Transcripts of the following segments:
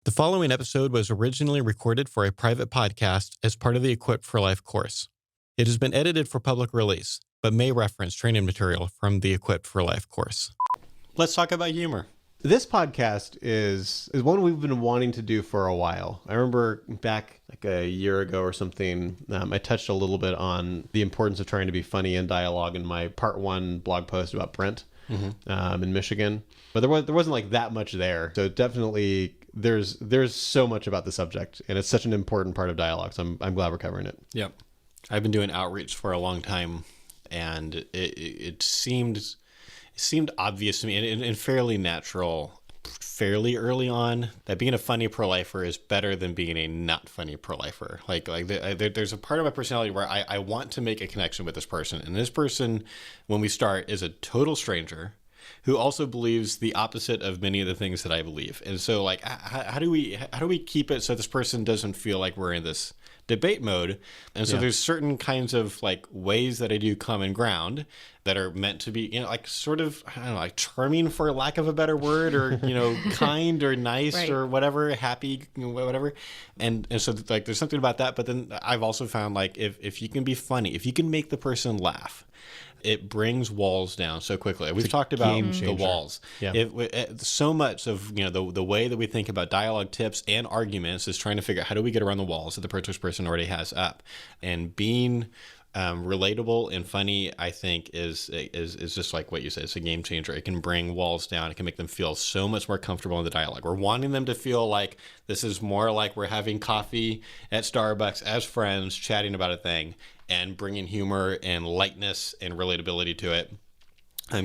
The following episode was originally recorded for a private podcast as part of the Equipped for Life course. It has been edited for public release, but may reference training material from the Equipped for Life course. Let's talk about humor. This podcast is one we've been wanting to do for a while. I remember back like a year ago or something, I touched a little bit on the importance of trying to be funny in dialogue in my part 1 blog post about Brent in Michigan. But there wasn't like that much there. So definitely there's so much about the subject, and it's such an important part of dialogue. So I'm glad we're covering it. Yep. I've been doing outreach for a long time, and it seemed obvious to me and fairly natural fairly early on that being a funny pro-lifer is better than being a not funny pro-lifer. There's a part of my personality where I want to make a connection with this person, and this person, when we start, is a total stranger who also believes the opposite of many of the things that I believe. And so like, how do we keep it so this person doesn't feel like we're in this debate mode? And so there's certain kinds of like ways that I do common ground that are meant to be, like sort of, I don't know, like charming for lack of a better word, or, kind or nice right. or whatever, happy, whatever. And so like, there's something about that. But then I've also found like, if you can be funny, if you can make the person laugh, it brings walls down so quickly. We've talked about the walls. Yeah. So much of the way that we think about dialogue tips and arguments is trying to figure out how do we get around the walls that the approach person already has up. And being relatable and funny, I think, is just like what you said. It's a game changer. It can bring walls down. It can make them feel so much more comfortable in the dialogue. We're wanting them to feel like this is more like we're having coffee at Starbucks as friends, chatting about a thing, and bringing humor and lightness and relatability to it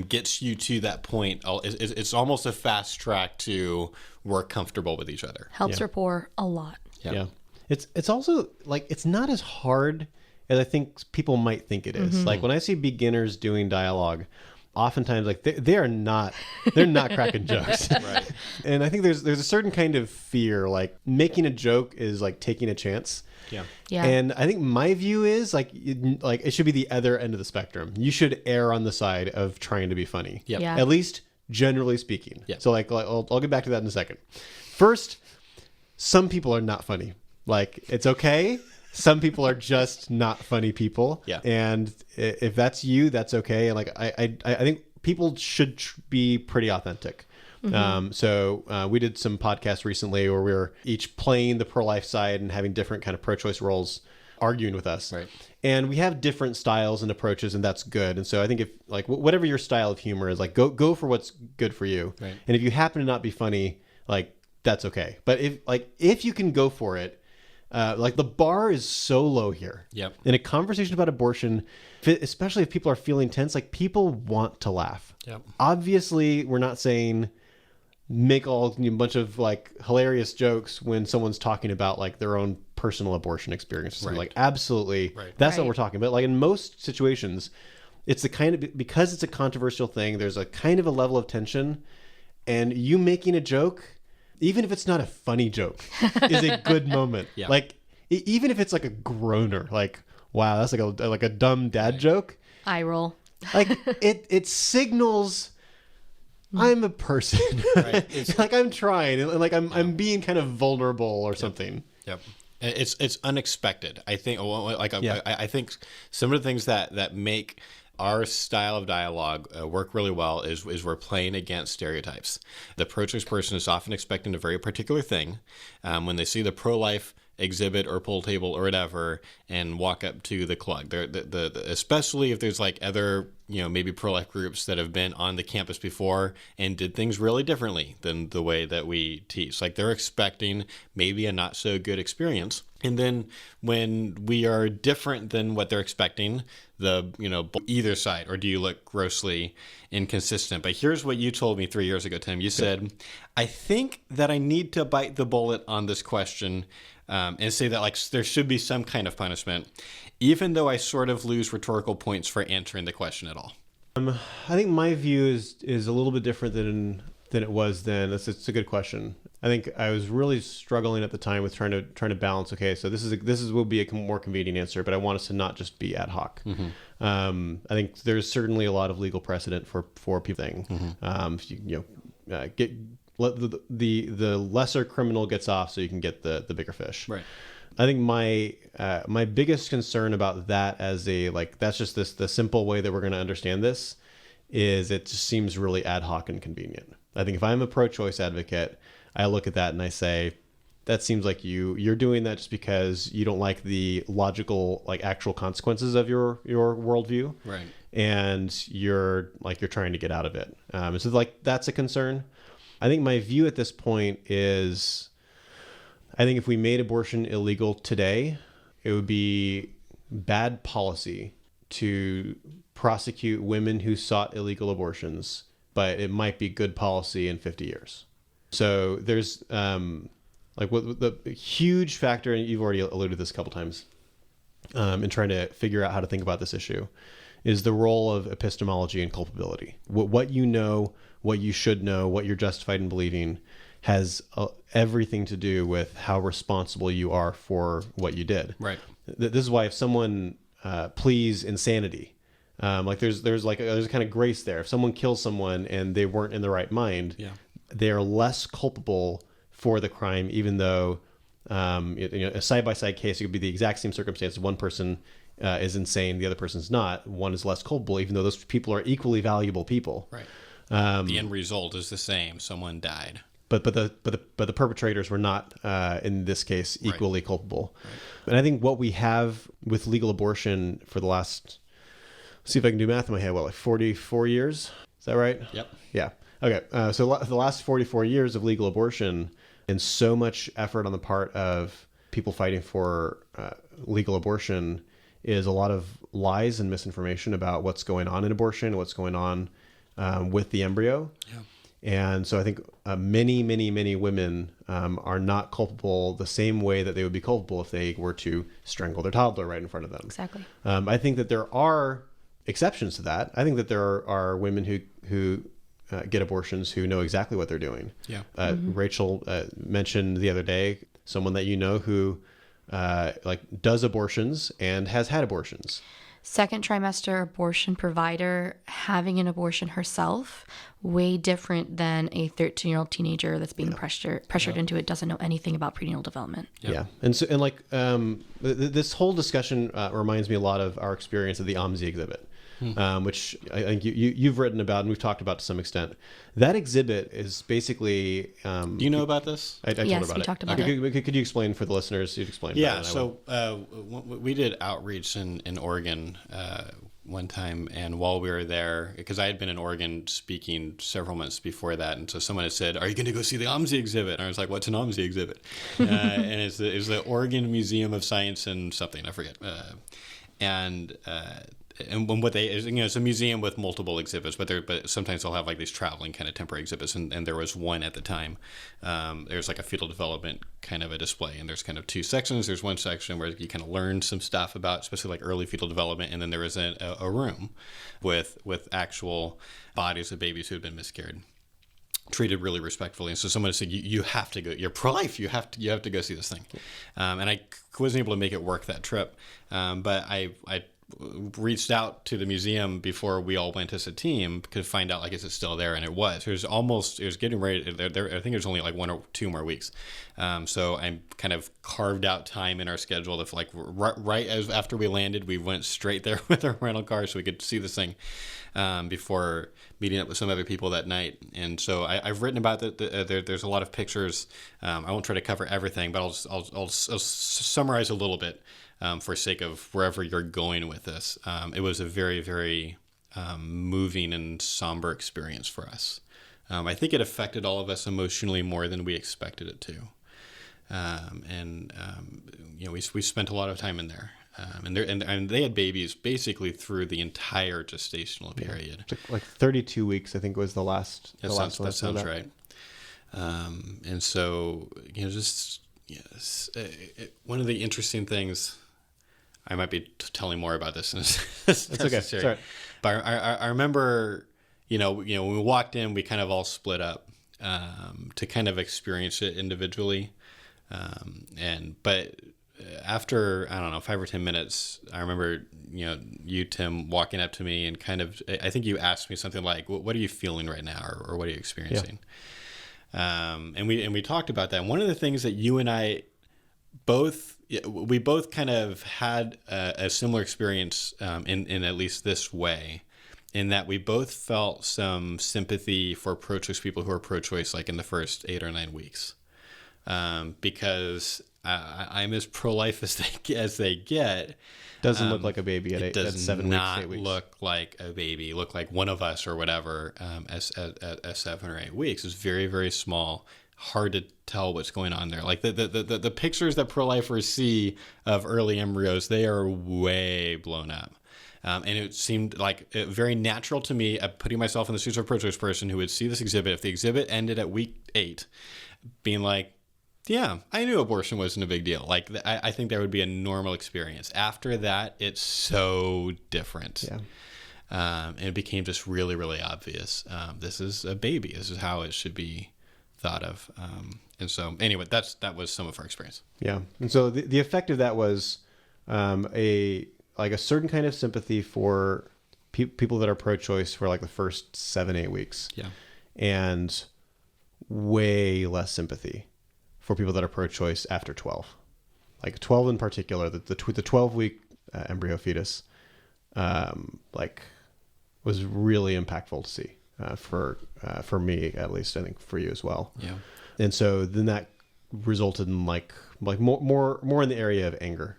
gets you to that point. It's almost a fast track to work comfortable with each other. Helps rapport a lot. Yeah. It's also like, it's not as hard as I think people might think it is. Like when I see beginners doing dialogue, oftentimes like they're not cracking jokes. Right. And I think there's a certain kind of fear, like making a joke is like taking a chance. Yeah. And I think my view is like it should be the other end of the spectrum. You should err on the side of trying to be funny. Yep. Yeah. At least generally speaking. Yep. So like I'll get back to that in a second. First, some people are not funny. Like it's okay. Some people are just not funny people. Yeah. And if that's you, that's okay. And like I think people should be pretty authentic. So we did some podcasts recently where we were each playing the pro-life side and having different kind of pro-choice roles arguing with us. Right. And we have different styles and approaches, and that's good. And so I think if like whatever your style of humor is, like go for what's good for you. Right. And if you happen to not be funny, like that's okay. But if you can go for it, like the bar is so low here. Yep. In a conversation about abortion, especially if people are feeling tense, like people want to laugh. Yep. Obviously, we're not saying make a bunch of like hilarious jokes when someone's talking about like their own personal abortion experience. Right. Like absolutely, right. That's what we're talking about. Like in most situations, it's the kind of, because it's a controversial thing, there's a kind of a level of tension, and you making a joke, even if it's not a funny joke, is a good moment. Yeah. Like even if it's like a groaner, like wow, that's like a dumb dad joke. Eye roll. Like it signals I'm a person. Right. It's like I'm trying, and like I'm being kind of vulnerable or something. Yep. It's unexpected. I think I think some of the things that make our style of dialogue work really well is we're playing against stereotypes. The pro-choice person is often expecting a very particular thing. When they see the pro-life exhibit or pool table or whatever and walk up to the club, especially if there's like other maybe pro-life groups that have been on the campus before and did things really differently than the way that we teach. Like they're expecting maybe a not so good experience. And then when we are different than what they're expecting, either side, or do you look grossly inconsistent? But here's what you told me 3 years ago, Tim. You said, I think that I need to bite the bullet on this question and say that like there should be some kind of punishment, even though I sort of lose rhetorical points for answering the question at all. I think my view is a little bit different than it was then. It's a good question. I think I was really struggling at the time with trying to balance. Okay, so this will be a more convenient answer, but I want us to not just be ad hoc. Mm-hmm. I think there's certainly a lot of legal precedent for people thing. Mm-hmm. the lesser criminal gets off so you can get the bigger fish. Right. I think my biggest concern about that as that's just the simple way that we're going to understand this is it just seems really ad hoc and convenient. I think if I'm a pro-choice advocate, I look at that and I say, that seems like you're doing that just because you don't like the logical, like actual consequences of your worldview. Right. And you're trying to get out of it. And so like, that's a concern. I think my view at this point is, I think if we made abortion illegal today, it would be bad policy to prosecute women who sought illegal abortions, but it might be good policy in 50 years. So there's like what the huge factor, and you've already alluded to this a couple times, in trying to figure out how to think about this issue, is the role of epistemology and culpability. What you know, what you should know, what you're justified in believing has everything to do with how responsible you are for what you did. Right. This is why if someone pleads insanity, like there's a kind of grace there. If someone kills someone and they weren't in the right mind, they're less culpable for the crime, even though a side-by-side case, it could be the exact same circumstance. One person is insane, the other person's not. One is less culpable, even though those people are equally valuable people. Right. The end result is the same. Someone died. But the perpetrators were not in this case equally culpable. Right. And I think what we have with legal abortion for the last, let's see if I can do math in my head, like 44 years? Is that right? Yep. Yeah. Okay. So the last 44 years of legal abortion, and so much effort on the part of people fighting for legal abortion, is a lot of lies and misinformation about what's going on in abortion, what's going on with the embryo. Yeah. And so I think many women are not culpable the same way that they would be culpable if they were to strangle their toddler right in front of them. Exactly. I think that there are exceptions to that. I think that there are women who get abortions who know exactly what they're doing. Yeah. Rachel mentioned the other day someone that you know who does abortions and has had abortions. Second trimester abortion provider having an abortion herself, way different than a 13-year-old teenager that's being pressured into it, doesn't know anything about prenatal development. Yeah. And so, this whole discussion reminds me a lot of our experience at the Omsi Exhibit. Which I think you've written about and we've talked about to some extent. That exhibit is basically... Do you know about this? I told about we talked about it. Could you explain for the listeners? You'd explain. Yeah, so we did outreach in Oregon one time, and while we were there, because I had been in Oregon speaking several months before that, and so someone had said, "Are you going to go see the Omsi Exhibit?" And I was like, "What's an Omsi Exhibit?" And it's the Oregon Museum of Science and something, I forget. And what it's a museum with multiple exhibits, but sometimes they'll have like these traveling kind of temporary exhibits, and there was one at the time. There's like a fetal development kind of a display, and there's kind of two sections. There's one section where you kind of learn some stuff about, especially like early fetal development, and then there was a room with actual bodies of babies who had been miscarried, treated really respectfully. And so someone said, you have to go, you're pro-life, you have to go see this thing. And I wasn't able to make it work that trip, but I reached out to the museum before we all went as a team to find out, like, is it still there? And it was. It was getting ready. I think there's only like 1 or 2 more weeks. So I kind of carved out time in our schedule of like right as after we landed, we went straight there with our rental car so we could see this thing before meeting up with some other people that night. And so I've written about that. There's a lot of pictures. I won't try to cover everything, but I'll summarize a little bit. For sake of wherever you're going with this. It was a very, very moving and somber experience for us. I think it affected all of us emotionally more than we expected it to. We spent a lot of time in there. And they had babies basically through the entire gestational period. Like 32 weeks, I think, was the last. That sounds right. And so, one of the interesting things. I might be telling more about this. It's okay. Sorry. But I remember, when we walked in, we kind of all split up to kind of experience it individually. But after, I don't know, 5 or 10 minutes, I remember, you, Tim, walking up to me and kind of, I think you asked me something like, what are you feeling right now? Or what are you experiencing? And we talked about that. And one of the things that you and I both kind of had a similar experience in at least this way, in that we both felt some sympathy for pro-choice people who are pro-choice like in the first 8 or 9 weeks, because I'm as pro-life as they get. Doesn't look like a baby at 7 weeks, 8 weeks. Look like a baby, look like one of us or whatever at 7 or 8 weeks. It's very, very small. Hard to tell what's going on there. Like the pictures that pro-lifers see of early embryos, they are way blown up. And it seemed like very natural to me, putting myself in the shoes of a pro-choice person who would see this exhibit, if the exhibit ended at week 8, being like, yeah, I knew abortion wasn't a big deal. Like, I think there would be a normal experience. After that, it's so different. Yeah. And it became just really, really obvious. This is a baby. This is how it should be thought of. And so, anyway, that was some of our experience. Yeah. And so the effect of that was a certain kind of sympathy for people that are pro-choice for like the first 7-8 weeks. Yeah. And way less sympathy for people that are pro-choice after 12. Like 12 in particular, the 12-week embryo fetus, was really impactful to see for me, at least. I think for you as well. Yeah. And so then that resulted in like more in the area of anger.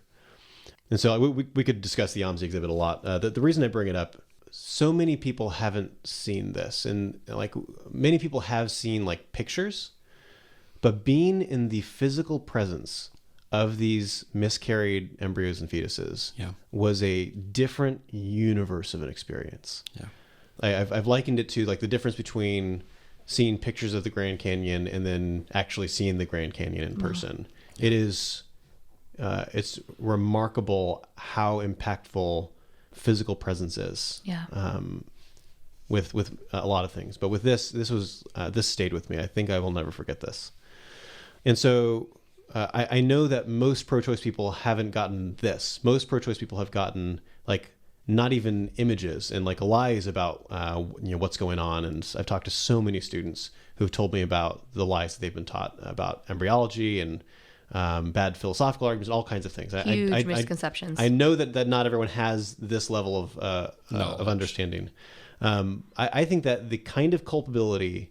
And so we could discuss the Omsi exhibit a lot. The reason I bring it up, so many people haven't seen this, and like many people have seen like pictures, but being in the physical presence of these miscarried embryos and fetuses was a different universe of an experience. Yeah. I've likened it to like the difference between seeing pictures of the Grand Canyon and then actually seeing the Grand Canyon in person. Yeah. It is, it's remarkable how impactful physical presence is. Yeah. With a lot of things, but with this stayed with me. I think I will never forget this. And so I know that most pro-choice people haven't gotten this. Most pro-choice people have gotten like not even images and like lies about what's going on. And I've talked to so many students who've told me about the lies that they've been taught about embryology and bad philosophical arguments, all kinds of things. Huge misconceptions. I know that not everyone has this level of understanding. I think that the kind of culpability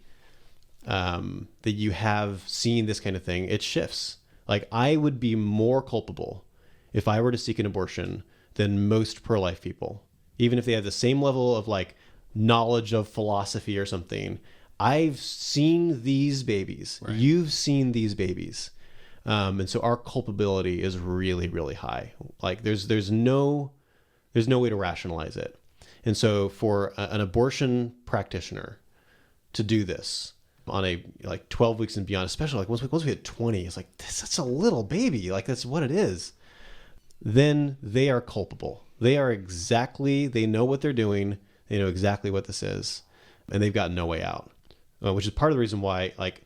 that you have seeing this kind of thing, it shifts. Like I would be more culpable if I were to seek an abortion than most pro-life people, even if they have the same level of like knowledge of philosophy or something. I've seen these babies. Right. You've seen these babies. And so our culpability is really, really high. Like there's no way to rationalize it. And so for an abortion practitioner to do this on a like 12 weeks and beyond, especially like once we hit 20, it's like that's a little baby. Like that's what it is. Then they are culpable. They know what they're doing. They know exactly what this is, and they've got no way out, which is part of the reason why like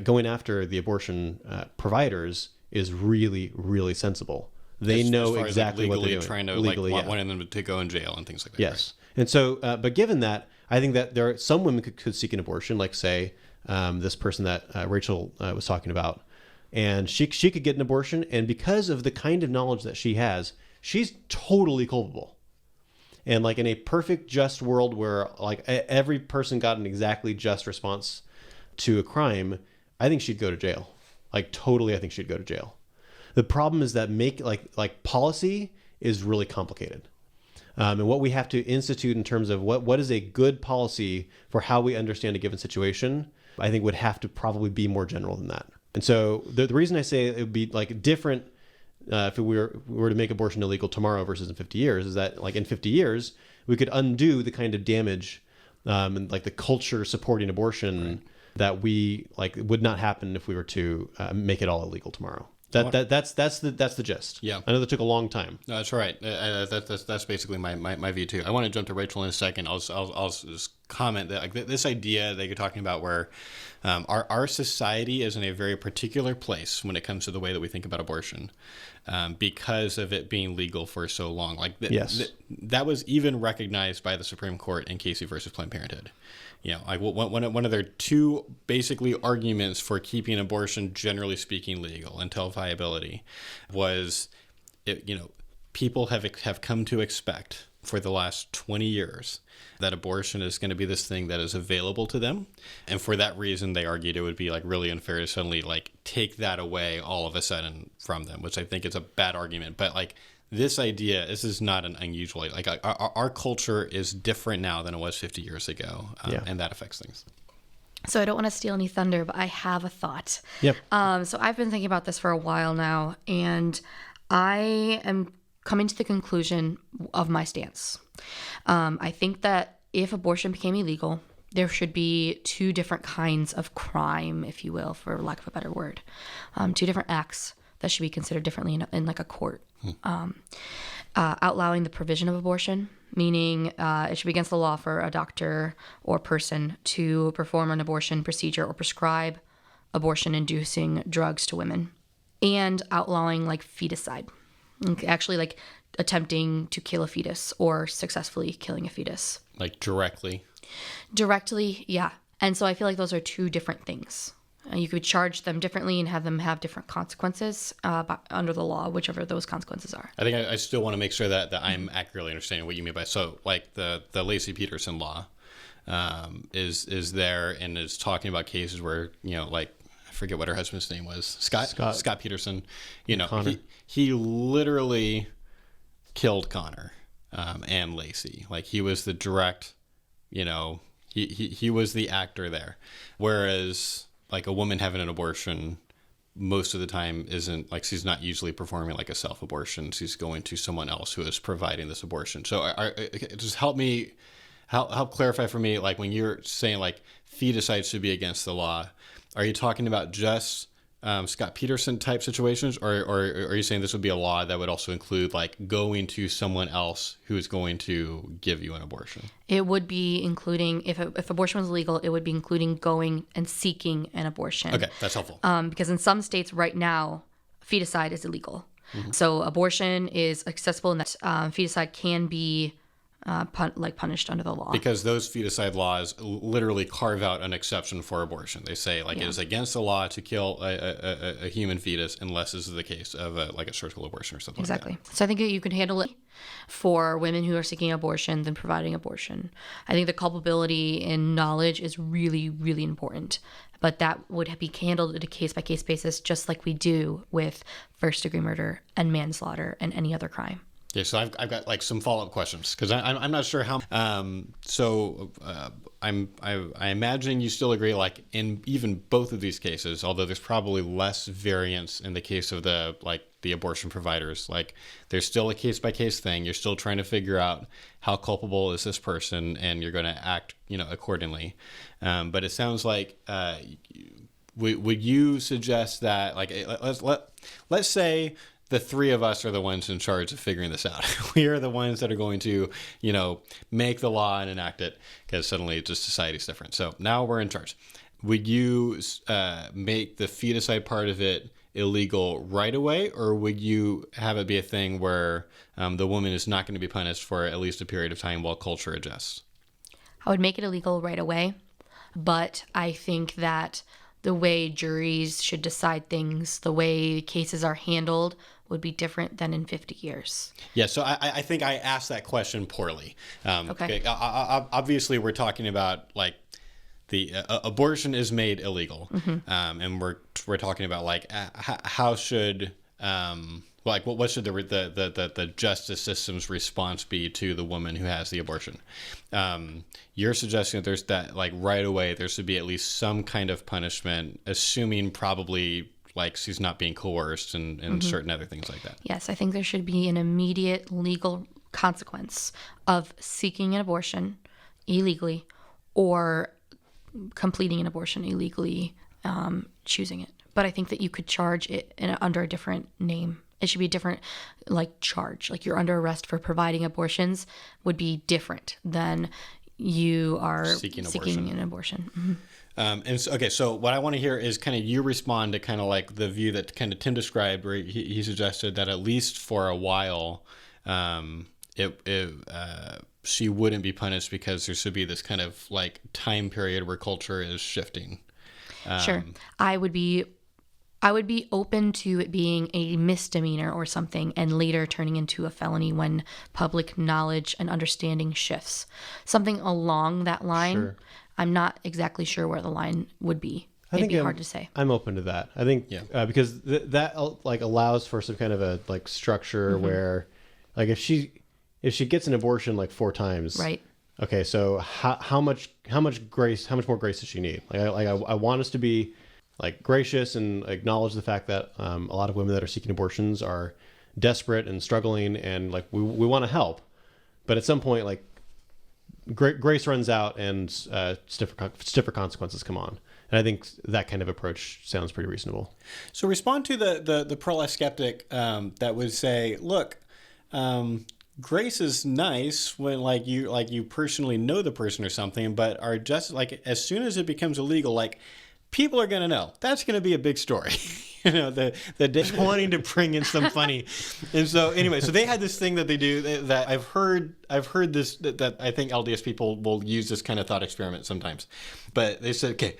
going after the abortion providers is really, really sensible. They know exactly what they're doing. Trying to legally, wanting them to go in jail and things like that. Yes. Right? And so, but given that, I think that there are some women could seek an abortion, like say this person that Rachel was talking about, and she could get an abortion, and because of the kind of knowledge that she has, she's totally culpable. And like in a perfect, just world where like every person got an exactly just response to a crime, I think she'd go to jail. Like totally, I think she'd go to jail. The problem is that like policy is really complicated. And what we have to institute in terms of what is a good policy for how we understand a given situation, I think would have to probably be more general than that. And so the reason I say it would be like different if we were to make abortion illegal tomorrow versus in 50 years is that like in 50 years, we could undo the kind of damage and like the culture supporting abortion right. that we like would not happen if we were to make it all illegal tomorrow. That's the gist. Yeah, I know that took a long time. No, that's right. That's basically my view too. I want to jump to Rachel in a second. I'll just comment that like this idea that you're talking about where our society is in a very particular place when it comes to the way that we think about abortion because of it being legal for so long. Like that was even recognized by the Supreme Court in Casey versus Planned Parenthood. You know, like one of their two basically arguments for keeping abortion, generally speaking, legal until viability was, people have come to expect for the last 20 years that abortion is going to be this thing that is available to them. And for that reason, they argued it would be like really unfair to suddenly like take that away all of a sudden from them, which I think is a bad argument. But like this is not an unusual, like our culture is different now than it was 50 years ago. And that affects things. So I don't want to steal any thunder, but I have a thought. Yep. So I've been thinking about this for a while now, and I am coming to the conclusion of my stance. I think that if abortion became illegal, there should be two different kinds of crime, if you will, for lack of a better word. Two different acts that should be considered differently in like a court. Outlawing the provision of abortion, meaning it should be against the law for a doctor or person to perform an abortion procedure or prescribe abortion-inducing drugs to women. And outlawing like feticide. Actually like attempting to kill a fetus or successfully killing a fetus. Like directly? Directly, yeah. And so I feel like those are two different things. You could charge them differently and have them have different consequences under the law, whichever those consequences are. I think I still want to make sure that I'm accurately understanding what you mean by, so like the Lacey Peterson law is there and is talking about cases where, like, I forget what her husband's name was. Scott Peterson. He literally killed Connor and Lacey. Like he was the direct, he was the actor there. Whereas like a woman having an abortion most of the time isn't like, she's not usually performing like a self-abortion. She's going to someone else who is providing this abortion. So just help clarify for me, like when you're saying like feticide should be against the law, are you talking about just Scott Peterson type situations, or are you saying this would be a law that would also include like going to someone else who is going to give you an abortion? It would be including, if abortion was legal, it would be including going and seeking an abortion. Okay, that's helpful. Because in some states right now, feticide is illegal. Mm-hmm. So abortion is accessible, and that feticide can be punished under the law. Because those feticide laws literally carve out an exception for abortion. They say it is against the law to kill a human fetus unless this is the case of a surgical abortion or something exactly. like that. So I think you could handle it for women who are seeking abortion than providing abortion. I think the culpability and knowledge is really, really important. But that would be handled at a case-by-case basis, just like we do with first-degree murder and manslaughter and any other crime. Yeah, so I've got like some follow-up questions because I'm not sure how. I imagine you still agree, like in even both of these cases, although there's probably less variance in the case of the abortion providers. Like there's still a case-by-case thing. You're still trying to figure out how culpable is this person, and you're going to act, accordingly. But it sounds like would you suggest that like let's say the three of us are the ones in charge of figuring this out. We are the ones that are going to, make the law and enact it because suddenly just society's different. So now we're in charge. Would you make the feticide part of it illegal right away, or would you have it be a thing where the woman is not going to be punished for at least a period of time while culture adjusts? I would make it illegal right away, but I think that the way juries should decide things, the way cases are handled, would be different than in 50 years. Yeah, so I think I asked that question poorly. Okay. Obviously, we're talking about like the abortion is made illegal, mm-hmm. And we're talking about like how should what should the justice system's response be to the woman who has the abortion? You're suggesting that there's that like right away there should be at least some kind of punishment, assuming probably like she's not being coerced and mm-hmm. certain other things like that. Yes, I think there should be an immediate legal consequence of seeking an abortion illegally or completing an abortion illegally, choosing it. But I think that you could charge it under a different name. It should be a different charge. Like you're under arrest for providing abortions would be different than you are seeking an abortion. Mm-hmm. And so, okay, so what I want to hear is kind of you respond to kind of like the view that kind of Tim described, where he suggested that at least for a while, she wouldn't be punished because there should be this kind of like time period where culture is shifting. Sure. I would be open to it being a misdemeanor or something and later turning into a felony when public knowledge and understanding shifts. Something along that line. Sure. I'm not exactly sure where the line would be. It'd be hard to say. I'm open to that. I think because that like allows for some kind of a like structure where like if she gets an abortion like 4 times. Right. Okay, so how much more grace does she need? Like I want us to be like gracious and acknowledge the fact that a lot of women that are seeking abortions are desperate and struggling, and like we want to help, but at some point like grace runs out and stiffer consequences come on. And I think that kind of approach sounds pretty reasonable. So respond to the pro-life skeptic that would say, look, grace is nice when like you personally know the person or something, but are just like as soon as it becomes illegal, like people are gonna know. That's gonna be a big story. You know, the wanting to bring in some funny. And so anyway, so they had this thing that they do that I've heard this that I think LDS people will use this kind of thought experiment sometimes. But they said, okay,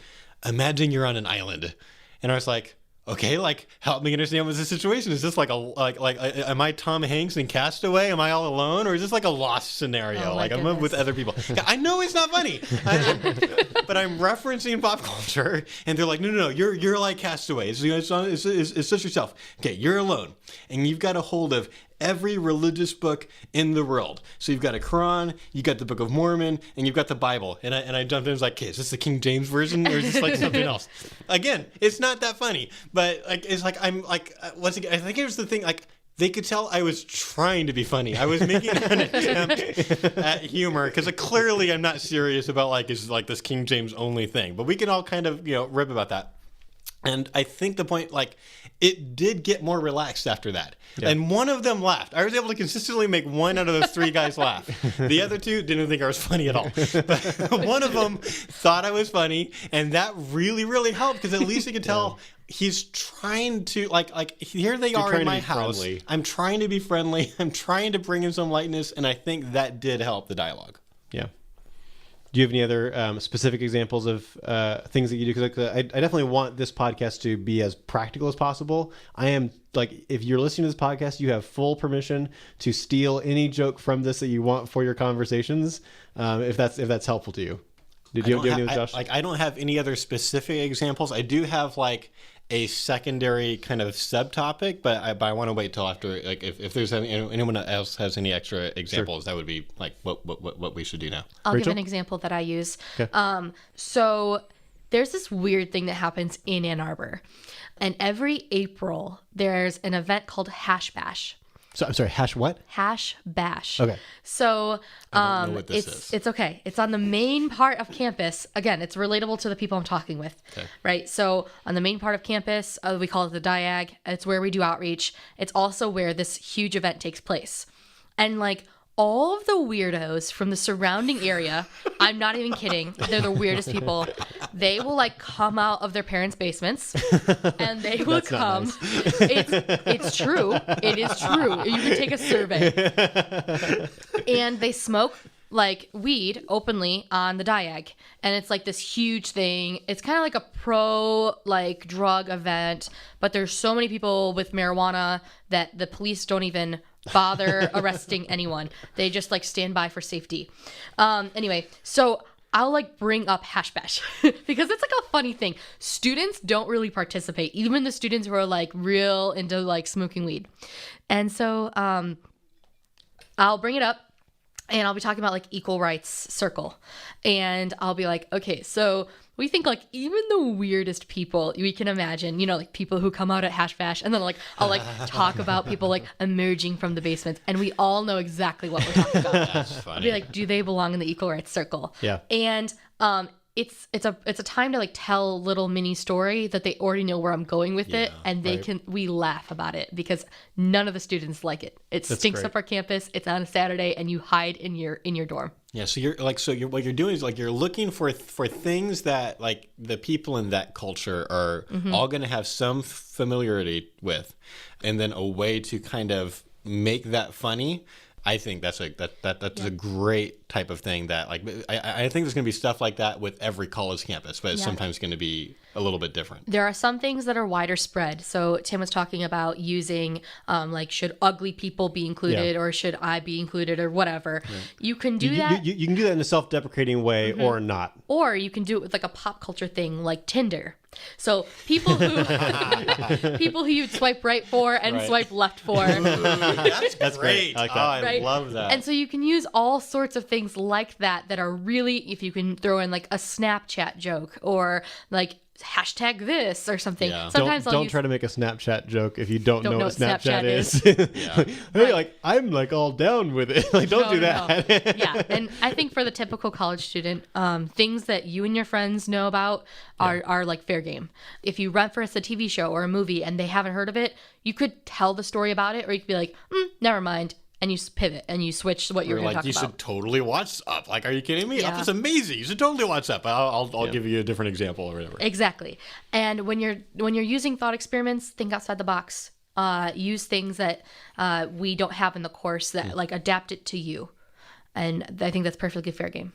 imagine you're on an island, and I was like, okay, like help me understand what's the situation. Is this like am I Tom Hanks in Castaway? Am I all alone, or is this like a Lost scenario? Oh, like I'm with other people. I know it's not funny, but I'm referencing pop culture, and they're like, no, you're like Castaway. It's just yourself. Okay, you're alone, and you've got a hold of every religious book in the world. So you've got a Quran, you got the Book of Mormon, and you've got the Bible. And I jumped in and was like, okay, is this the King James version, or is this like something else? Again, it's not that funny, but like it's like I'm like once again, I think it was the thing like they could tell I was trying to be funny. I was making an attempt at humor because clearly I'm not serious about like is like this King James only thing. But we can all kind of rip about that. And I think the point, like, it did get more relaxed after that. Yeah. And one of them laughed. I was able to consistently make one out of those 3 guys laugh. The other 2 didn't think I was funny at all. But one of them thought I was funny, and that really, really helped because at least you could tell he's trying to, like here they are in my house. Friendly. I'm trying to be friendly. I'm trying to bring in some lightness, and I think that did help the dialogue. Yeah. Do you have any other specific examples of things that you do? Because I definitely want this podcast to be as practical as possible. I am like, if you're listening to this podcast, you have full permission to steal any joke from this that you want for your conversations, if that's helpful to you. Do you have any, Josh? I don't have any other specific examples. I do have like a secondary kind of subtopic, but I want to wait till after, like if there's anyone else has any extra examples, that would be like what we should do now. I'll Rachel? give an example that I use. Okay. So there's this weird thing that happens in Ann Arbor, and every April there's an event called Hash Bash. So I'm sorry, hash what? Hash Bash. Okay. So I don't know what this is. It's okay. It's on the main part of campus. Again, it's relatable to the people I'm talking with. Okay. Right? So on the main part of campus, we call it the Diag. It's where we do outreach. It's also where this huge event takes place. And like all of the weirdos from the surrounding area, I'm not even kidding, they're the weirdest people. They will like come out of their parents' basements and they will come. Nice. It's true. It is true. You can take a survey. And they smoke like weed openly on the Diag. And it's like this huge thing. It's kind of like a pro like drug event, but there's so many people with marijuana that the police don't even bother arresting anyone. They just like stand by for safety. Anyway, so I'll like bring up Hash Bash because it's like a funny thing. Students don't really participate, even the students who are like real into like smoking weed. And so I'll bring it up and I'll be talking about like equal rights circle. And I'll be like, okay, so we think like even the weirdest people we can imagine, like people who come out at Hash Bash, and then like I'll like talk about people like emerging from the basement, and we all know exactly what we're talking about. That's funny. I'll be like, do they belong in the equal rights circle? Yeah. And it's a time to like tell a little mini story that they already know where I'm going with it, and we laugh about it because none of the students like it. It stinks up our campus. It's on a Saturday, and you hide in your dorm. Yeah, so what you're doing is like you're looking for things that like the people in that culture are all going to have some familiarity with, and then a way to kind of make that funny. I think that's a great type of thing that like I think there's going to be stuff like that with every college campus, but it's sometimes going to be a little bit different. There are some things that are wider spread. So Tim was talking about using like should ugly people be included or should I be included or whatever. Yeah. You can do that. You can do that in a self-deprecating way or not. Or you can do it with like a pop culture thing like Tinder. So people who you'd swipe right for and swipe left for. That's great. I like that. I love that. And so you can use all sorts of things like that are really, if you can throw in like a Snapchat joke or like hashtag this or something. Yeah. Sometimes don't try to make a Snapchat joke if you don't know what Snapchat is. Hey, like I'm like all down with it. Like don't do that. No. Yeah, and I think for the typical college student, things that you and your friends know about are like fair game. If you reference a TV show or a movie and they haven't heard of it, you could tell the story about it, or you could be like, never mind. And you pivot and you switch what you're going to talk about. You should totally watch Up. Like, are you kidding me? Up is amazing. You should totally watch Up. I'll give you a different example or whatever. Exactly. And when you're using thought experiments, think outside the box. Use things that we don't have in the course that like adapt it to you. And I think that's perfectly fair game.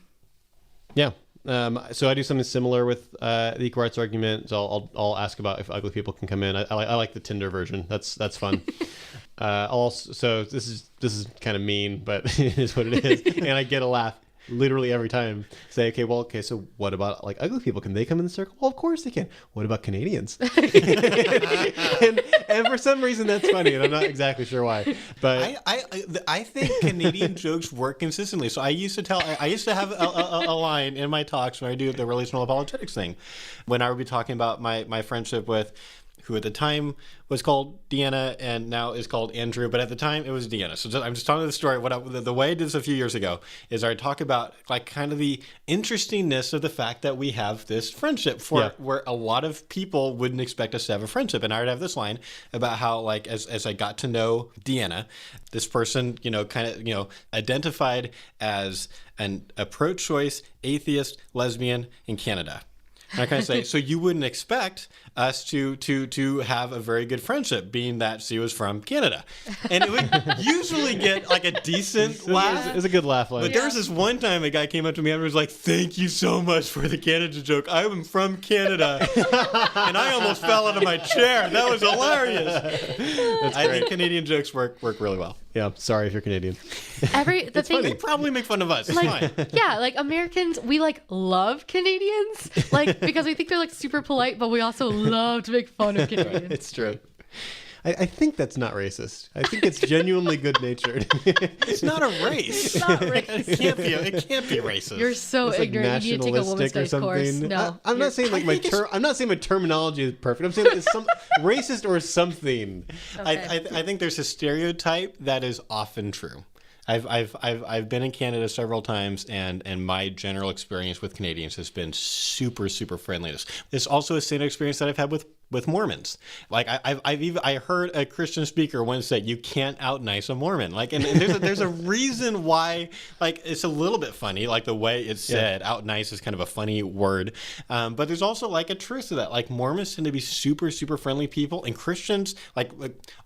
Yeah. So I do something similar with the equal rights argument. So I'll ask about if ugly people can come in. I like the Tinder version. That's fun. So this is kind of mean, but it is what it is, and I get a laugh literally every time. Say, okay, so what about like ugly people? Can they come in the circle? Well, of course they can. What about Canadians? and for some reason that's funny, and I'm not exactly sure why. But I think Canadian jokes work consistently. So I used to have a line in my talks when I do the relational apologetics thing, when I would be talking about my friendship with who at the time was called Deanna and now is called Andrew, but at the time it was Deanna. So I'm just telling the story. The way I did this a few years ago is I talk about like kind of the interestingness of the fact that we have this friendship where a lot of people wouldn't expect us to have a friendship. And I would have this line about how like as I got to know Deanna, this person, identified as a pro-choice atheist lesbian in Canada. And I kind of say, so you wouldn't expect us to have a very good friendship, being that she was from Canada. And it would usually get like a decent laugh. It's a good laugh line. But there was this one time a guy came up to me and was like, thank you so much for the Canada joke. I am from Canada. And I almost fell out of my chair. That was hilarious. I think Canadian jokes work really well. Yeah, sorry if you're Canadian. It's funny. They probably make fun of us. It's fine. Yeah, like Americans, we like love Canadians, like because we think they're like super polite, but we also love to make fun of Canadians. Right, it's true. I think that's not racist. I think it's genuinely good-natured. It's not a race. It's not racist. It can't be racist. You're so it's ignorant. You need to take a women's studies course. No, I'm not saying like I'm not saying my terminology is perfect. I'm saying it's some racist or something. Okay. I think there's a stereotype that is often true. I've been in Canada several times, and my general experience with Canadians has been super, super friendly. It's also a same experience that I've had with Mormons. Like I heard a Christian speaker once say, "You can't out nice a Mormon." Like, and there's a reason why. Like, it's a little bit funny, like the way it's said. Out nice is kind of a funny word, but there's also like a truth to that. Like, Mormons tend to be super, super friendly people, and Christians, like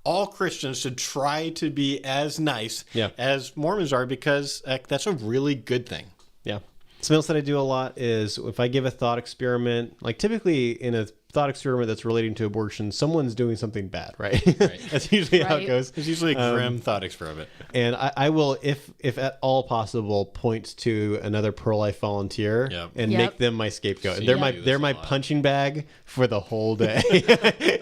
all Christians, should try to be as nice as Mormons are, because that's a really good thing. Yeah. Something else that I do a lot is if I give a thought experiment, like typically in a thought experiment that's relating to abortion, someone's doing something bad, right? That's usually how it goes. It's usually a grim thought experiment. And I will, if at all possible, point to another pro-life volunteer and make them my scapegoat. And they're my punching bag for the whole day.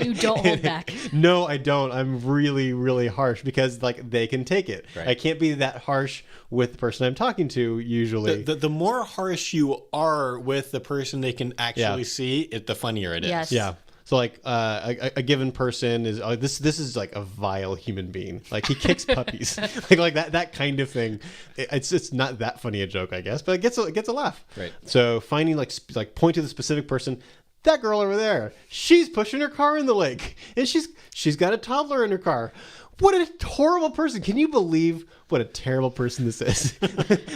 You don't hold back. No, I don't. I'm really, really harsh because like they can take it. Right. I can't be that harsh with the person I'm talking to usually. The more harsh you are with the person they can actually see, the funnier it is. Yes. Yeah. So like a given person is this is like a vile human being. Like he kicks puppies, like that kind of thing. It's not that funny a joke, I guess, but it gets a laugh. Right. So finding like point to the specific person. That girl over there, she's pushing her car in the lake, and she's got a toddler in her car. What a horrible person! Can you believe what a terrible person this is?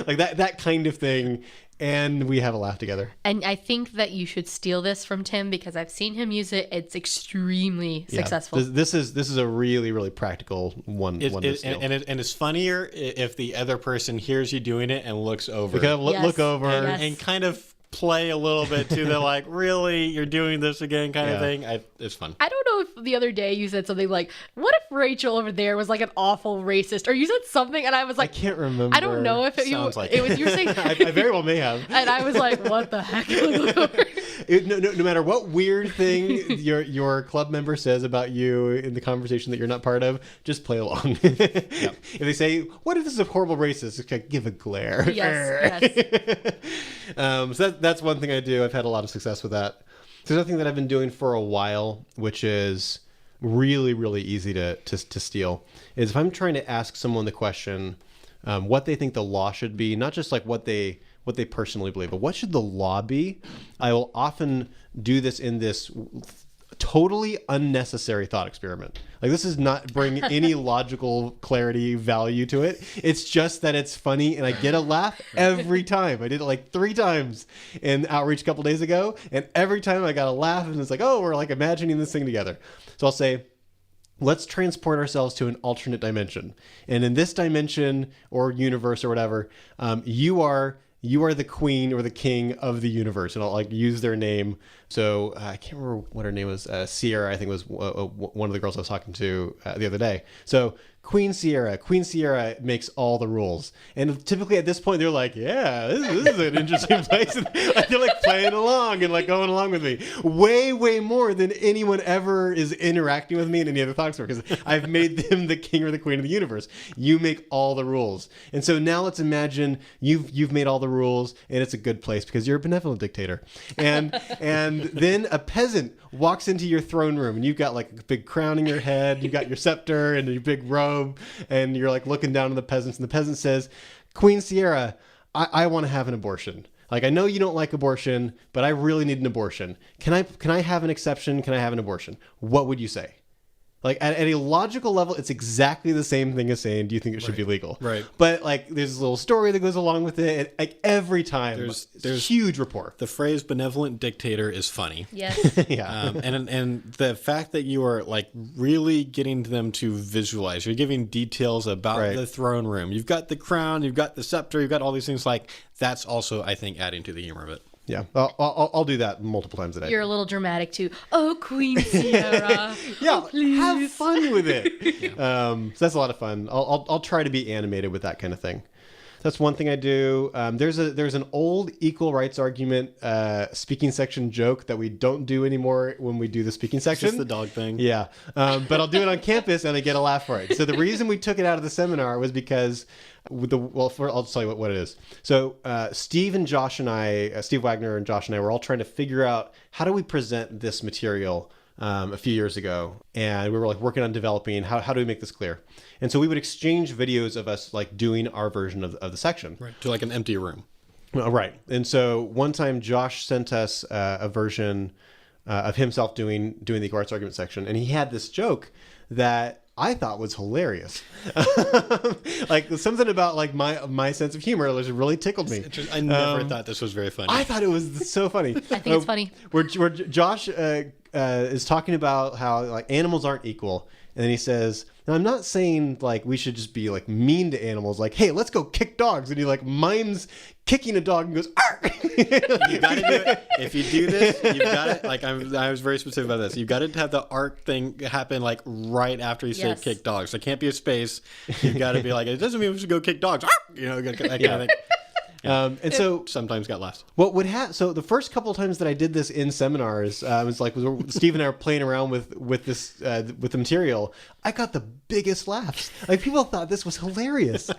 Like that kind of thing. And we have a laugh together. And I think that you should steal this from Tim because I've seen him use it. It's extremely successful. This is a really, really practical one. To steal. And it's funnier if the other person hears you doing it and looks over. Look over. And kind of play a little bit too. They're like, really? You're doing this again kind of thing? It's fun. I don't know if the other day you said something like, what if Rachel over there was like an awful racist? Or you said something and I was like, I can't remember. I don't know if it was you saying. I very well may have. And I was like, what the heck? No matter what weird thing your club member says about you in the conversation that you're not part of, just play along. Yep. If they say, what if this is a horrible racist? It's like, give a glare. Yes. So that's one thing I do. I've had a lot of success with that. There's another thing that I've been doing for a while, which is really, really easy to steal, is if I'm trying to ask someone the question, what they think the law should be, not just like what they personally believe, but what should the law be? I will often do this in this totally unnecessary thought experiment. Like this does not bring any logical clarity, value to it. It's just that it's funny and I get a laugh every time. I did it like 3 times in Outreach a couple days ago, and every time I got a laugh and it's like, oh, we're like imagining this thing together. So I'll say, let's transport ourselves to an alternate dimension. And in this dimension or universe or whatever, you are the queen or the king of the universe. And I'll like use their name. So I can't remember what her name was. Sierra, I think was one of the girls I was talking to the other day. So Queen Sierra makes all the rules. And typically at this point, they're like, yeah, this is an interesting place. And they're like playing along and like going along with me. Way, way more than anyone ever is interacting with me in any other thought experiment, because I've made them the king or the queen of the universe. You make all the rules. And so now let's imagine you've made all the rules and it's a good place because you're a benevolent dictator. And then a peasant walks into your throne room and you've got like a big crown in your head, you've got your scepter and your big robe, and you're like looking down on the peasants, and the peasant says, Queen Sierra, I want to have an abortion. Like, I know you don't like abortion, but I really need an abortion. Can I have an exception? Can I have an abortion? What would you say? Like at a logical level, it's exactly the same thing as saying, do you think it should be legal? Right. But like there's a little story that goes along with it. And, like every time there's huge rapport. The phrase benevolent dictator is funny. Yes. Yeah. And the fact that you are like really getting them to visualize, you're giving details about the throne room. You've got the crown, you've got the scepter, you've got all these things, like that's also, I think, adding to the humor of it. Yeah, I'll do that multiple times a day. You're a little dramatic too. Oh, Queen Sierra. Yeah, please. Have fun with it. So that's a lot of fun. I'll try to be animated with that kind of thing. That's one thing I do. There's an old equal rights argument speaking section joke that we don't do anymore when we do the speaking section. It's just the dog thing. Yeah, but I'll do it on campus and I get a laugh for it. So the reason we took it out of the seminar was because I'll tell you what it is. So Steve Wagner and Josh and I were all trying to figure out how do we present this material a few years ago, and we were like working on developing how do we make this clear. And so we would exchange videos of us like doing our version of the section, right, to like an empty room. Right. And so one time Josh sent us a version of himself doing the equal rights argument section, and he had this joke that I thought was hilarious. Like something about like my sense of humor really tickled me. I never thought this was very funny. I thought it was so funny. I think it's funny. Where Josh is talking about how like animals aren't equal, and then he says, "Now I'm not saying like we should just be like mean to animals. Like, hey, let's go kick dogs." And he like mimes kicking a dog and goes, "Arr!" You got to do it. If you do this, you've got it. Like I was very specific about this. You've got to have the arc thing happen like right after you say kick dogs. There can't be a space. You've got to be like, it doesn't mean we should go kick dogs. Arr! You know, that kind of thing. And so sometimes got laughs. What would happen? So the first couple of times that I did this in seminars, was like Steve and I were playing around with this with the material. I got the biggest laughs. Like people thought this was hilarious.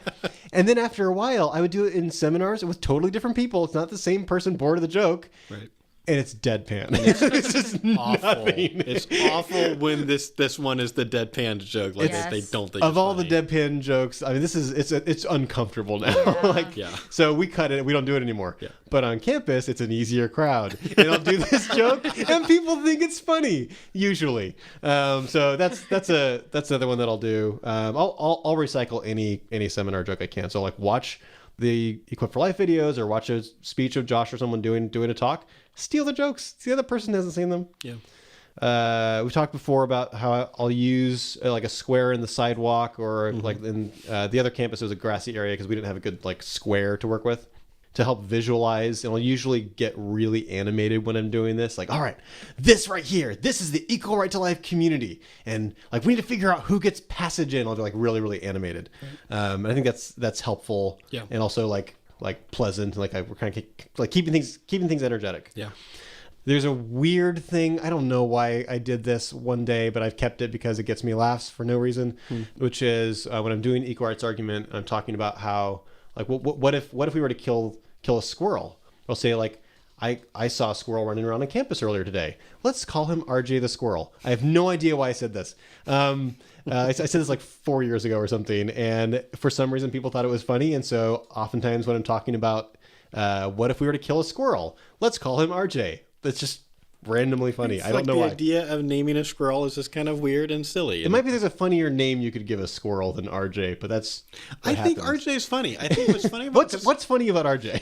And then after a while, I would do it in seminars with totally different people. It's not the same person bored of the joke. Right. and it's deadpan. It's just awful. nothing. It's awful when this one is the deadpan joke. Like they don't think of it's all funny. the deadpan jokes. I mean, it's uncomfortable now. Yeah. So we cut it. We don't do it anymore. Yeah. But on campus, it's an easier crowd, and I'll do this joke, and people think it's funny usually. So that's another one that I'll do. I'll recycle any seminar joke I can. So like watch the Equip for Life videos or watch a speech of Josh or someone doing a talk. Steal the jokes. The other person hasn't seen them. Yeah. We talked before about how I'll use like a square in the sidewalk, or like in the other campus it was a grassy area because we didn't have a good like square to work with to help visualize. And I'll usually get really animated when I'm doing this. Like, all right, this right here, this is the equal right to life community, and like we need to figure out who gets passage in. I'll do like really animated. And I think that's helpful. Yeah. And also like pleasant. Like we're kind of like keeping things energetic. Yeah. There's a weird thing. I don't know why I did this one day, but I've kept it because it gets me laughs for no reason, which is when I'm doing equal rights argument, I'm talking about how, like, what if we were to kill a squirrel? I'll say, like, I saw a squirrel running around on campus earlier today. Let's call him RJ the squirrel. I have no idea why I said this. I said this like 4 years ago or something, and for some reason people thought it was funny. And so oftentimes when I'm talking about what if we were to kill a squirrel, let's call him RJ. That's just randomly funny. I don't know why. The idea of naming a squirrel is just kind of weird and silly. It might be there's a funnier name you could give a squirrel than RJ, but that's I think RJ is funny. I think what's funny about what's funny about RJ?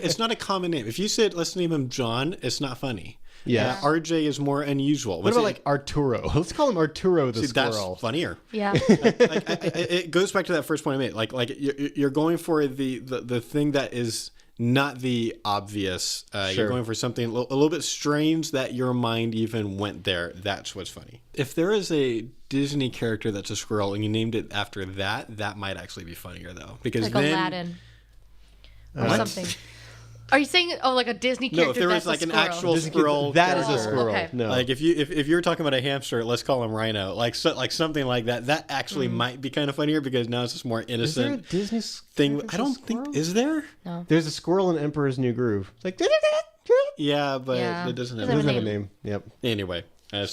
It's not a common name. If you said let's name him John, it's not funny. Yeah. RJ is more unusual. What about like Arturo? Let's call him Arturo the squirrel. That's funnier. Yeah. It goes back to that first point I made. Like you're going for the thing that is not the obvious. You're going for something a little bit strange that your mind even went there. That's what's funny. If there is a Disney character that's a squirrel and you named it after that might actually be funnier though. Because like then Aladdin or something. Are you saying like a Disney character? No, if there was like an actual squirrel, that is a squirrel. Okay. No, like if you're talking about a hamster, let's call him Rhino. Like something like that. That actually might be kind of funnier because now it's just more innocent. Is there a Disney thing? I don't think is there. No. There's a squirrel in Emperor's New Groove. It's like Yeah, but Yeah. it doesn't have. Doesn't doesn't have a name. Yep. Anyway, Just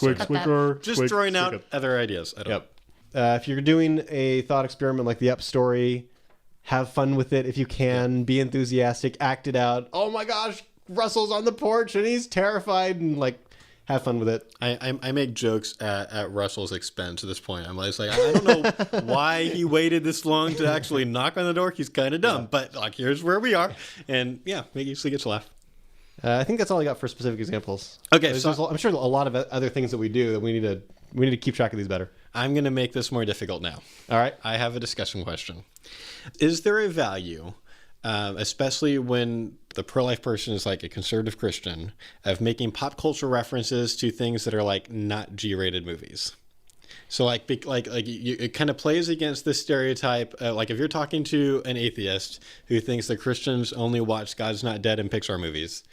throwing out other ideas. I don't Yep. If you're doing a thought experiment like the Up story, have fun with it if you can. Be enthusiastic. Act it out. Oh my gosh, Russell's on the porch and he's terrified, and like have fun with it. I make jokes at Russell's expense at this point. I'm like I don't know why he waited this long to actually knock on the door. He's kind of dumb, but like here's where we are, and yeah, he usually gets a laugh. I think that's all I got for specific examples. Okay, so I'm sure a lot of other things that we do that we need to keep track of these better. I'm going to make this more difficult now. All right. I have a discussion question. Is there a value, especially when the pro-life person is like a conservative Christian, of making pop culture references to things that are like not G-rated movies? So it kind of plays against the stereotype. Like if you're talking to an atheist who thinks that Christians only watch God's Not Dead and Pixar movies,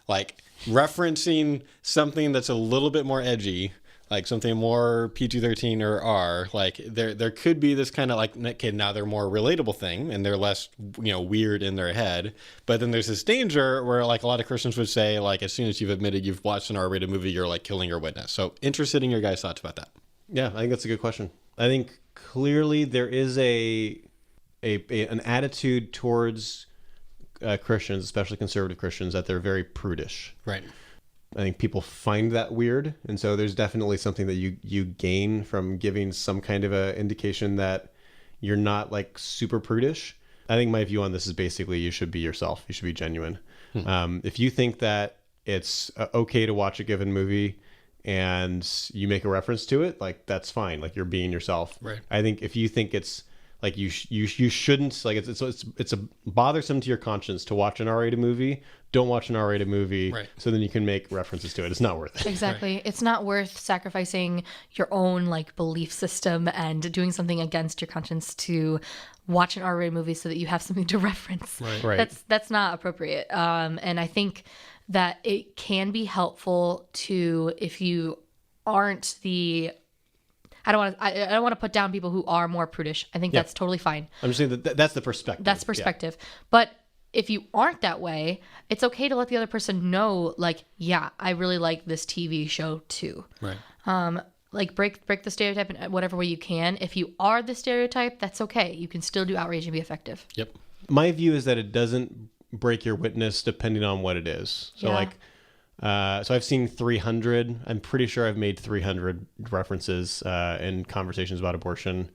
like referencing something that's a little bit more edgy, like something more PG-13 or R, like there could be this kind of like, okay, now they're more relatable thing and they're less, weird in their head. But then there's this danger where like a lot of Christians would say, like, as soon as you've admitted you've watched an R-rated movie, you're like killing your witness. So interested in your guys' thoughts about that. Yeah, I think that's a good question. I think clearly there is an attitude towards Christians, especially conservative Christians, that they're very prudish. Right. I think people find that weird, and so there's definitely something that you gain from giving some kind of a indication that you're not like super prudish. I think my view on this is basically you should be yourself. You should be genuine. If you think that it's okay to watch a given movie and you make a reference to it, like that's fine. Like you're being yourself. Right. I think if you think it's like you shouldn't, like it's a bothersome to your conscience to watch an R-rated movie, don't watch an R-rated movie. Right. So then you can make references to it. It's not worth it. Exactly. Right. It's not worth sacrificing your own like belief system and doing something against your conscience to watch an R-rated movie so that you have something to reference. Right. That's not appropriate. And I think that it can be helpful to, if you aren't the, I don't want to put down people who are more prudish. I think that's totally fine. I'm just saying that's the perspective. That's perspective. Yeah. But if you aren't that way, it's okay to let the other person know, like, yeah, I really like this TV show too. Right. Like break the stereotype in whatever way you can. If you are the stereotype, that's okay. You can still do outrage and be effective. Yep. My view is that it doesn't break your witness depending on what it is. So so I've seen 300. I'm pretty sure I've made 300 references in conversations about abortion.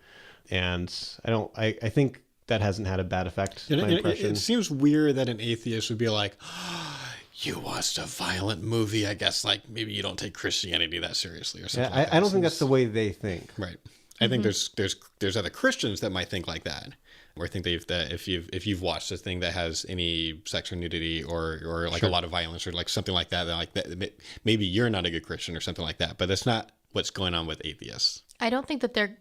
And I think that hasn't had a bad effect. My impression. It seems weird that an atheist would be like, oh, you watched a violent movie. I guess like maybe you don't take Christianity that seriously or something. I don't think that's the way they think. Right. I think there's other Christians that might think like that, or think that if you've watched a thing that has any sex or nudity or like a lot of violence or like something like that, maybe you're not a good Christian or something like that. But that's not what's going on with atheists. I don't think that they're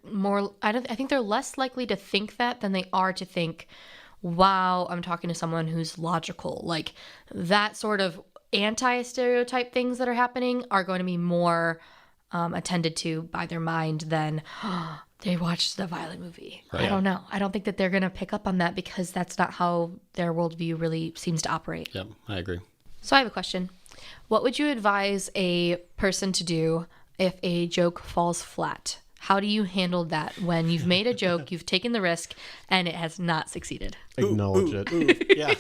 I think they're less likely to think that than they are to think, wow, I'm talking to someone who's logical. Like that sort of anti-stereotype things that are happening are going to be more attended to by their mind than they watched the violent movie. Right. I don't know. I don't think that they're going to pick up on that because that's not how their worldview really seems to operate. Yep, I agree. So I have a question. What would you advise a person to do if a joke falls flat? How do you handle that when you've made a joke, you've taken the risk, and it has not succeeded? Acknowledge it. Yeah.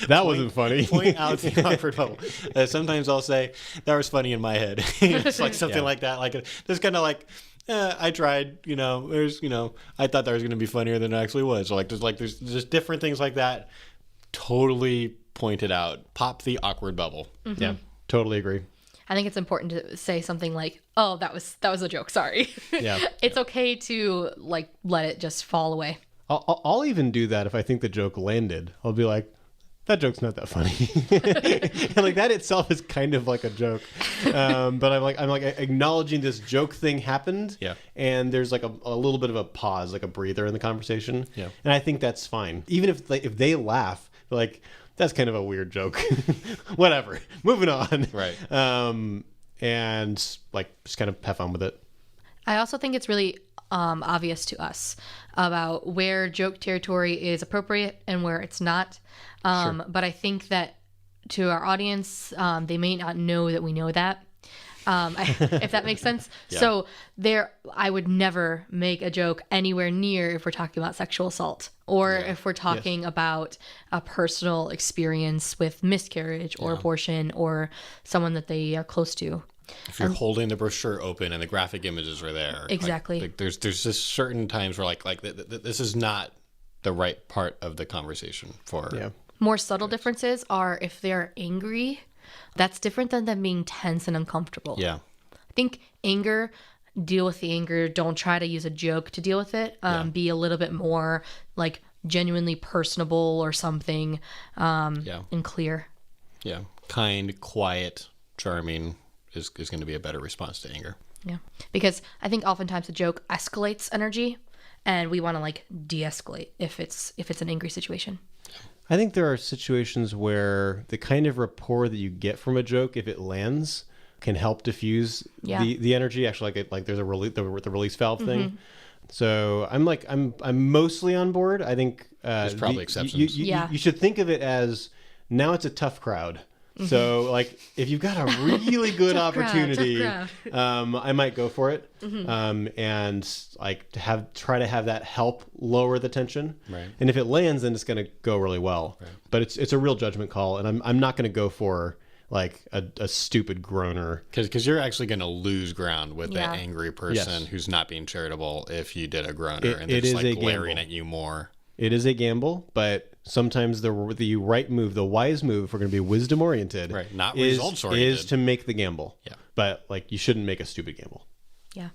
That wasn't funny. Point out the awkward bubble. Sometimes I'll say, that was funny in my head. It's like something like that. Like there's kind of like, I tried, I thought that was going to be funnier than it actually was. So there's just different things like that. Totally pointed out. Pop the awkward bubble. Mm-hmm. Yeah, totally agree. I think it's important to say something like, "Oh, that was a joke. Sorry." Yeah, it's okay to like let it just fall away. I'll even do that if I think the joke landed. I'll be like, "That joke's not that funny," and like that itself is kind of like a joke. But I'm like acknowledging this joke thing happened. Yeah, and there's like a little bit of a pause, like a breather in the conversation. Yeah, and I think that's fine. Even if they laugh, like. That's kind of a weird joke. Whatever. Moving on. Right. And like just kind of have fun with it. I also think it's really obvious to us about where joke territory is appropriate and where it's not. Sure. But I think that to our audience, they may not know that we know that. If that makes sense. Yeah. So I would never make a joke anywhere near if we're talking about sexual assault or if we're talking about a personal experience with miscarriage or abortion or someone that they are close to. If you're holding the brochure open and the graphic images are there. Exactly. Like there's just certain times where this is not the right part of the conversation for. Yeah. More subtle differences are if they're angry. That's different than them being tense and uncomfortable. Yeah. I think anger, deal with the anger. Don't try to use a joke to deal with it. Be a little bit more like genuinely personable or something and clear. Yeah. Kind, quiet, charming is going to be a better response to anger. Yeah. Because I think oftentimes a joke escalates energy and we want to like de-escalate if it's an angry situation. I think there are situations where the kind of rapport that you get from a joke, if it lands, can help diffuse the energy. Actually, like there's the release valve thing. So I'm mostly on board. I think there's probably exceptions. You should think of it as now it's a tough crowd. So like if you've got a really good opportunity, I might go for it. And like try to have that help lower the tension. Right. And if it lands, then it's going to go really well. Right. But it's a real judgment call, and I'm not going to go for like a stupid groaner because you're actually going to lose ground with that angry person who's not being charitable if you did a groaner and they're just like glaring at you more. It is a gamble, but sometimes the right move, the wise move, if we're going to be wisdom oriented, right, not results oriented, is to make the gamble. Yeah, but like you shouldn't make a stupid gamble. Yeah.